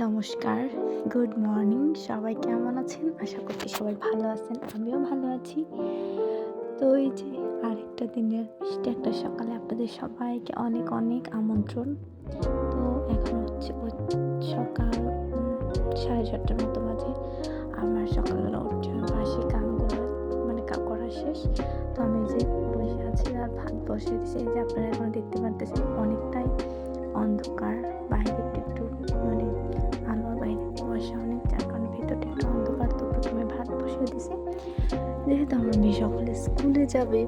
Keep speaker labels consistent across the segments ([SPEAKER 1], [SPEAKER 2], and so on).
[SPEAKER 1] নমস্কার, good morning. সবাই কেমন আছেন? আশা করছি সবাই ভালো আছেন। আমিও ভালো আছি। তো এই যে আরেকটা দিনের মিষ্টি একটা সকালে আপনাদের সবাইকে অনেক অনেক আমন্ত্রণ। তো এখন হচ্ছে সকাল 6:30টার মতো বাজে। আমার সকালবেলা উঠে বাসি কামগুলো করা শেষ। তো আমি যে বসে আছি আর ভাত বসিয়ে দিয়েছি। এই যে আপনারা এখন দেখতে পারতেছেন অনেকটাই অন্ধকার। বাইরে একটু আলো বাইরে কুয়াশা অনেক, যার কারণে ভেতরটা একটু অন্ধকার। তো প্রথমে ভাত বসিয়ে দিছি, যেহেতু আমার মেয়ে সকালে স্কুলে যাবে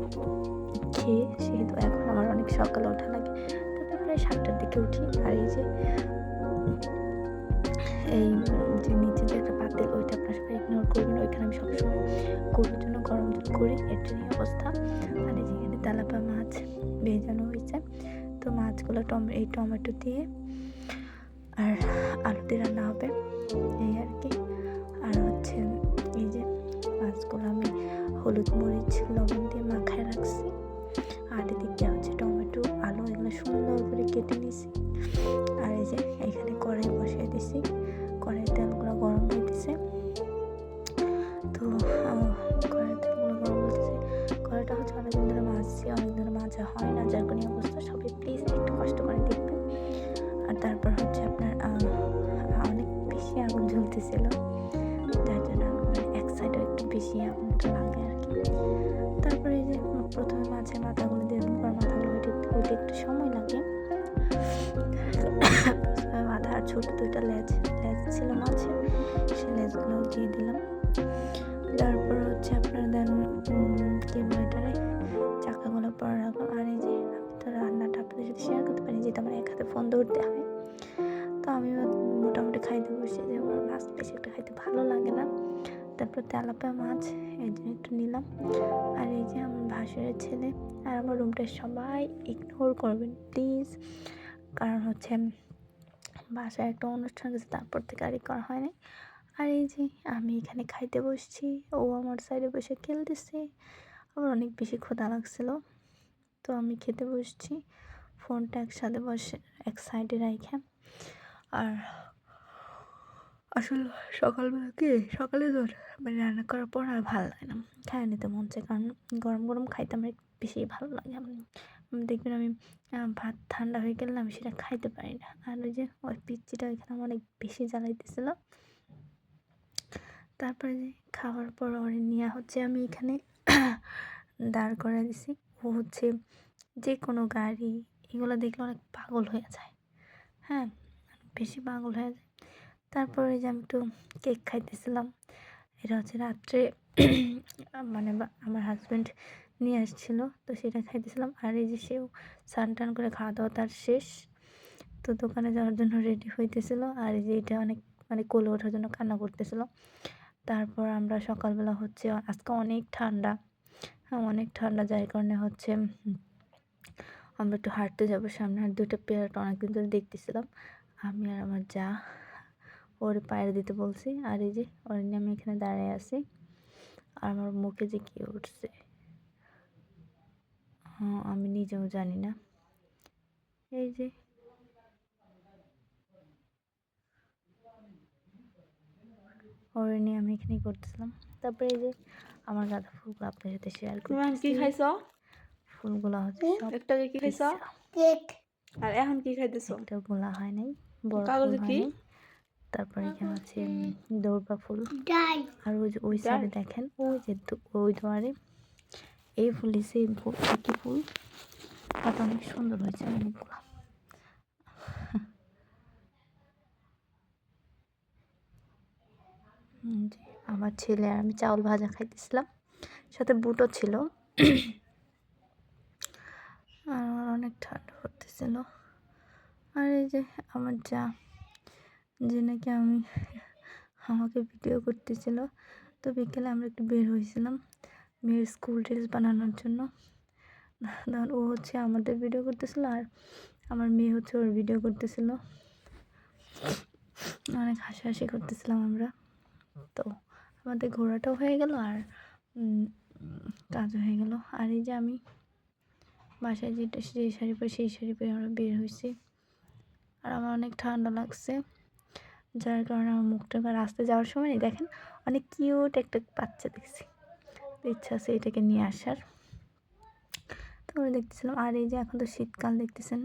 [SPEAKER 1] খেয়ে, সেহেতু এখন আমার অনেক সকালে ওঠা লাগে। তারপরে প্রায় 7টার দিকে উঠি। আর এই যে নিচে যে একটা পাতিল, ওইটা আপনার সবাই ইগনোর করবেন। ওইখানে আমি সবসময় গরুর জন্য গরম দুধ করি, এর জন্যই অবস্থা। আর এই যে এখানে তেলাপা মাছ ভেজানো হয়েছে। তো মাছগুলো টমেটো দিয়ে আর আলু দিয়ে রান্না হবে, এই আর কি। আর হচ্ছে এই যে মাছগুলো আমি হলুদ মরিচ লবণ দিয়ে মাখায় রাখছি। আর এদিকে হচ্ছে টমেটো আলু এগুলো সুন্দর করে কেটে নিয়েছি। আর এই যে এখানে কড়াই বসিয়ে দিছি, কড়াইয়ের তেলগুলো গরম হইতেছে। তো কড়াইয়ের তেলগুলো গরম হইতেছে, কড়াইটা হচ্ছে অনেকদিন ধরে মাছছি, অনেকদিন ধরে মাজা হয় না, যার কোনো অবস্থা। সবাই প্লিজ একটু কষ্ট করে দেখবেন। আর তারপর হচ্ছে আপনার অনেক বেশি আগুন জ্বলতেছিল, যার জন্য এক সাইডে একটু বেশি আগুনটা লাগে আর কি। তারপরে এই যে প্রথমে মাছের মাথাগুলো দিয়ে দিলাম, কারণ মাথাগুলো হইতে একটু সময় লাগে। মাথা আর ছোটো দুইটা লেজ ছিল মাছের, সেই লেজগুলো দিয়ে দিলাম। তারপর হচ্ছে আপনার দেন কি বলে চাকাগুলো পরে রাখলাম। আর এই যে আমি তো রান্নাটা আপনাদের সাথে শেয়ার করতে পারি, যেহেতু আমার এক হাতে ফোন ধরতে হয়। তো আমিও মোটামুটি খাইতে বসে, যে আমার মাছ বেশি একটা খাইতে ভালো লাগে না। তারপর তেলাপিয়া মাছ এই জন্য একটু নিলাম। আর এই যে আমার ভাসুরের ছেলে আর আমার রুমটা সবাই ইগনোর করবেন প্লিজ, কারণ হচ্ছে বাসায় একটা অনুষ্ঠান গেছে, তারপর থেকে আর করা হয়নি। আর এই যে আমি এখানে খাইতে বসছি, ও আমার সাইডে বসে খেলতেছে। আমার অনেক বেশি ক্ষুধা লাগছিল, তো আমি খেতে বসছি ফোনটা একসাথে বসে এক সাইডে রাখে। আর আসলে সকালে রান্না করার পর আর ভালো লাগে না, খাই নিতে মন চায়, কারণ গরম গরম খাইতে আমার বেশি ভালো লাগে। দেখবেন আমি ভাত ঠান্ডা হয়ে গেলে আমি সেটা খাইতে পারি না। আর ওই যে ওই পিচ্চিটা ওইখানে আমার অনেক বেশি জ্বালাইতেছিল। তারপরে যে খাওয়ার পর ওরে নিয়ে হচ্ছে আমি এখানে দাঁড় করে দিছি। ও হচ্ছে যে কোনো গাড়ি এগুলো দেখলে অনেক পাগল হয়ে যায়, হ্যাঁ, বেশি পাগল হয়ে যায়। তারপরে যে আমি একটু কেক খাইতেছিলাম। এটা হচ্ছে রাত্রে আমার হাজব্যান্ড নিয়ে আসছিলো, তো সেটা খাইতেছিলাম। আর এই যে সেও স্নান টান করে খাওয়া দাওয়া তার শেষ, তো দোকানে যাওয়ার জন্য রেডি হইতেছিল। আর এই যে এটা অনেক কোলে ওঠার জন্য কান্না করতেছিল। তারপর আমরা সকালবেলা হচ্ছে আজকে অনেক ঠান্ডা, হ্যাঁ অনেক ঠান্ডা, যার কারণে হচ্ছে আমরা একটু হাঁটতে যাবো সামনে। আর দুইটা পেয়ারাটা অনেকদিন ধরে দেখতেছিলাম, আমি আর আমার যা ওর পায়ের দিতে বলছি। আর এই যে ওর নিয়ে আমি এখানে দাঁড়িয়ে আছি। আর আমার মুখে যে কি উঠছে আমি নিজেও জানি না। এই যে ওর নিয়ে আমি এখানে করতেছিলাম। তারপরে এই যে আমার গাঁদা ফুলগুলো আপনার সাথে শেয়ার করতেছি।
[SPEAKER 2] কি খাইছ?
[SPEAKER 1] ফুলগুলো হচ্ছে সব
[SPEAKER 2] একটা কি খাইছ?
[SPEAKER 1] কেক।
[SPEAKER 2] আর এখন কি খাইতেছ?
[SPEAKER 1] একটা গোলা হয় নাই, বড় ফুল
[SPEAKER 2] কাগজে
[SPEAKER 1] হয়
[SPEAKER 2] কি?
[SPEAKER 1] নাই। তারপরে এখানে আছে দৌড়া ফুল। আর ওই যে ওই
[SPEAKER 2] ডাল?
[SPEAKER 1] সাইডে দেখেন, ওই যে ওই দুয়ারে এই ফুল, সেম ফুল, একই ফুল, পাতা অনেক সুন্দর হয়েছে অনেকগুলো। আমার ছেলে আর আমি চাউল ভাজা খাইতেছিলাম, সাথে বুটও ছিল। আর আমার অনেক ঠান্ডা করতেছিল। আর এই যে আমার যে নাকি আমাকে ভিডিও করতেছিল। তো বিকেলে আমরা একটু বের হয়েছিলাম মেয়ের স্কুল ড্রেস বানানোর জন্য। তখন ও হচ্ছে আমাদের ভিডিও করতেছিল, আর আমার মেয়ে হচ্ছে ওর ভিডিও করতেছিল। অনেক হাসাহাসি করতেছিলাম আমরা। তো আমাদের ঘোরাটাও হয়ে গেল আর কাজও হয়ে গেল। আর এই যে আমি বাসায় যে শাড়ি পরে সেই শাড়ি পরে আমরা বের হয়েছি। আর আমার অনেক ঠান্ডা লাগছে, যার কারণে আমার মুখটা রাস্তায় যাওয়ার সময় দেখেন অনেক কিউট একটা বাচ্চা দেখছি, তো ইচ্ছা আছে এটাকে নিয়ে আসার। তারপরে দেখতেছিলাম, আর এই যে এখন তো শীতকাল দেখতেছেন,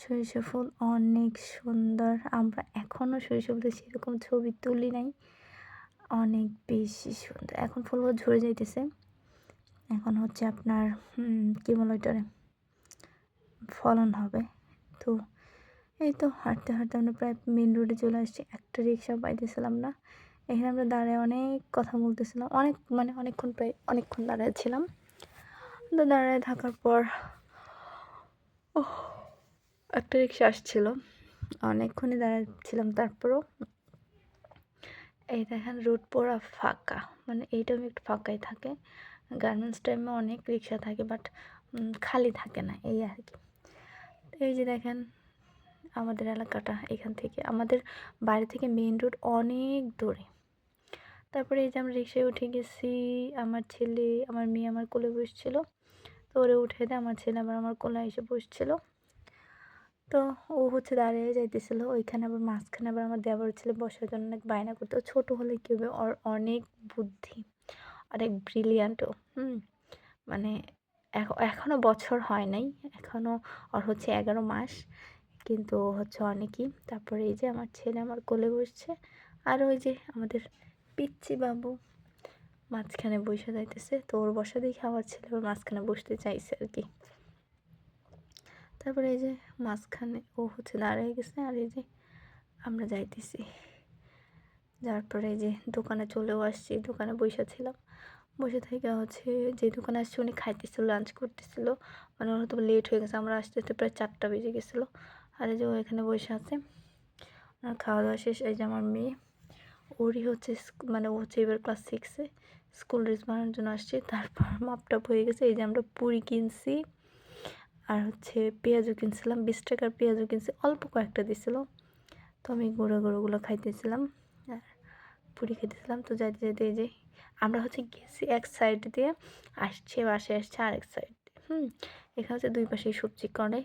[SPEAKER 1] সরিষা ফুল অনেক সুন্দর। আমরা এখনও সরিষা ফুলের সেরকম ছবি তুলি নাই, অনেক বেশি সুন্দর। এখন ফুলগুলো ঝরে যাইতেছে, এখন হচ্ছে আপনার কী বলো এটারে, ফলন হবে। তো এই তো হাঁটতে হাঁটতে আমরা প্রায় মেন রোডে চলে আসছি, একটা রিক্সা পাইতেছিলাম না। এখানে আমরা দাঁড়ায় অনেক কথা বলতেছিলাম, অনেকক্ষণ, প্রায় অনেকক্ষণ দাঁড়ায় ছিলাম। তো দাঁড়ায় থাকার পর একটা রিক্সা আসছিল, অনেকক্ষণই দাঁড়াচ্ছিলাম। তারপরও এই দেখেন রোড পুরা ফাঁকা, মানে এই টাইমে একটু ফাঁকাই থাকে। গার্মেন্টস টাইমে অনেক রিক্সা থাকে, বাট খালি থাকে না, এই আর কি। এই যে দেখেন আমাদের এলাকাটা, এখান থেকে আমাদের বাড়ি থেকে মেইন রোড অনেক দূরে। তারপরে এই যে আমরা রিক্সায় উঠে গেছি, আমার ছেলে আমার মেয়ে আমার কোলে বসছিল, তো ওরে উঠে দেয়, আমার ছেলে আবার আমার কোলে এসে বসছিল। তো ও হচ্ছে দাঁড়িয়ে যাইতেছিলো, ওইখানে আবার মাঝখানে আবার আমার দেবর ছেলে বসার জন্য অনেক বায়না করতো। ছোটো হলে কী হবে, ওর অনেক বুদ্ধি, অনেক ব্রিলিয়ান্টও। মানে এখনও বছর হয় নাই, এখনও ওর হচ্ছে 11 মাস, কিন্তু ও হচ্ছে অনেকই। তারপরে এই যে আমার ছেলে আমার কোলে বসছে, আর ওই যে আমাদের পিচ্চি বাবু মাঝখানে বসে যাইতেছে। তো ওর বসা দেখে আমার ছেলে ওর মাঝখানে বসতে চাইছে আর কি। তারপরে এই যে মাঝখানে ও হচ্ছে দাঁড়িয়ে গেছে, আর এই যে আমরা যাইতেছি। যাওয়ার পরে এই যে দোকানে চলেও আসছি, দোকানে বসেছিলাম, বসে থেকে হচ্ছে যে দোকানে আসছে উনি খাইতেছিল, লাঞ্চ করতেছিল, মানে ওর হয়তো লেট হয়ে গেছে, আমরা আসতে আসতে প্রায় 4টা বেজে গেছিলো। আর এই যে ও এখানে বসে আছে, আর খাওয়া দাওয়া শেষ। এই যে আমার মেয়ে, ওরই হচ্ছে মানে ও হচ্ছে এবার ক্লাস 6-এ, স্কুল ড্রেস বানানোর জন্য আসছে। তারপর মাপটাপ হয়ে গেছে, এই যে আমরা পুরি কিনছি, আর হচ্ছে পেঁয়াজও কিনছিলাম, 20 টাকার পেঁয়াজও কিনছি, অল্প কয়েকটা দিছিল। তো আমি গুঁড়োগুলো খাইতেছিলাম আর পুরি খেতেছিলাম। তো যাইতে যাইতে এই যে আমরা হচ্ছে গেছি এক সাইড দিয়ে, আসছে বাসে আসছে আরেক সাইড। এখানে হচ্ছে দুই পাশেই সবজি করে।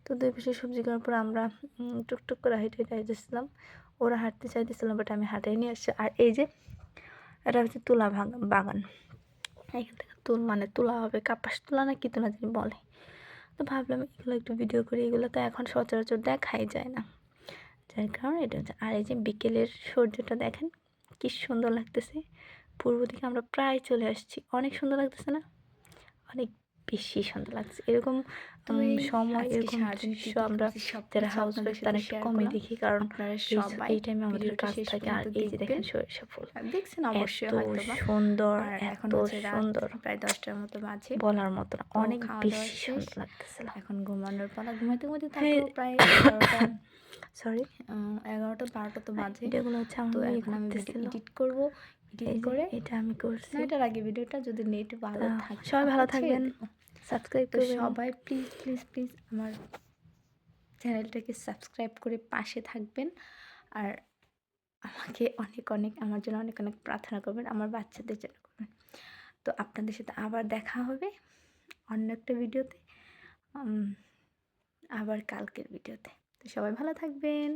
[SPEAKER 1] তো দুই পাশে সবজি করার পর আমরা টুকটুক করে হেঁটে হেঁটে আসতেছিলাম। ওরা হাঁটতে চাইতেছিলাম, বাট আমি হাঁটাই নিয়ে আসছি। আর এই যে এটা হচ্ছে তুলা বাগান, এখান থেকে তুলা হবে, কাপাস তুলা না কি তুলা জানি বলে। তো ভাবলাম এগুলো একটু ভিডিও করি, এগুলো তো এখন সচরাচর দেখাই যায় না, যার কারণে এটা হচ্ছে। আর এই যে বিকেলের সূর্যটা দেখেন কি সুন্দর লাগতেছে, পূর্ব দিকে আমরা প্রায় চলে আসছি, অনেক সুন্দর লাগতেছে না, অনেক বেশি সুন্দর লাগছে। এরকম সময় এরকম দৃশ্য আমরা যারা হাউস ওয়াইফ তারা একটু কমই দেখি, কারণ এই টাইমে আমাদের কাজ থাকে। আর এই যে দেখেন সরিষা ফুল
[SPEAKER 2] দেখছেন অবশ্যই,
[SPEAKER 1] এত সুন্দর,
[SPEAKER 2] এখন
[SPEAKER 1] এত
[SPEAKER 2] হচ্ছে
[SPEAKER 1] সুন্দর,
[SPEAKER 2] প্রায় 10টার মতো বাজে,
[SPEAKER 1] বলার মতো না, অনেক
[SPEAKER 2] খাওয়া দাওয়া
[SPEAKER 1] বেশি
[SPEAKER 2] শেষ,
[SPEAKER 1] সুন্দর লাগতেছিল।
[SPEAKER 2] এখন ঘুমানোর পালা। ঘুমাইতে ঘুমাইতে
[SPEAKER 1] হ্যাঁ,
[SPEAKER 2] তারপর প্রায় 11টা
[SPEAKER 1] সরি
[SPEAKER 2] 11টা 12টা তো বাজে।
[SPEAKER 1] এগুলো হচ্ছে
[SPEAKER 2] তো
[SPEAKER 1] আমি
[SPEAKER 2] এখন আমি
[SPEAKER 1] করতেছিল,
[SPEAKER 2] এডিট করব, এডিট করে
[SPEAKER 1] এটা আমি করছি।
[SPEAKER 2] না, এটার আগে ভিডিওটা যদি নেট ভালো থাকে
[SPEAKER 1] সবাই ভালো
[SPEAKER 2] তাহলে ছেড়ে
[SPEAKER 1] থাকবেন,
[SPEAKER 2] দেব।
[SPEAKER 1] সাবস্ক্রাইব
[SPEAKER 2] তো
[SPEAKER 1] করবেন।
[SPEAKER 2] সবাই প্লিজ প্লিজ প্লিজ আমার চ্যানেলটাকে সাবস্ক্রাইব করে পাশে থাকবেন, আর আমাকে অনেক অনেক আমার জন্য অনেক অনেক প্রার্থনা করবেন, আমার বাচ্চাদের জন্য করবেন। তো আপনাদের সাথে আবার দেখা হবে অন্য একটা ভিডিওতে, আবার কালকের ভিডিওতে। তো সবাই ভালো থাকবেন।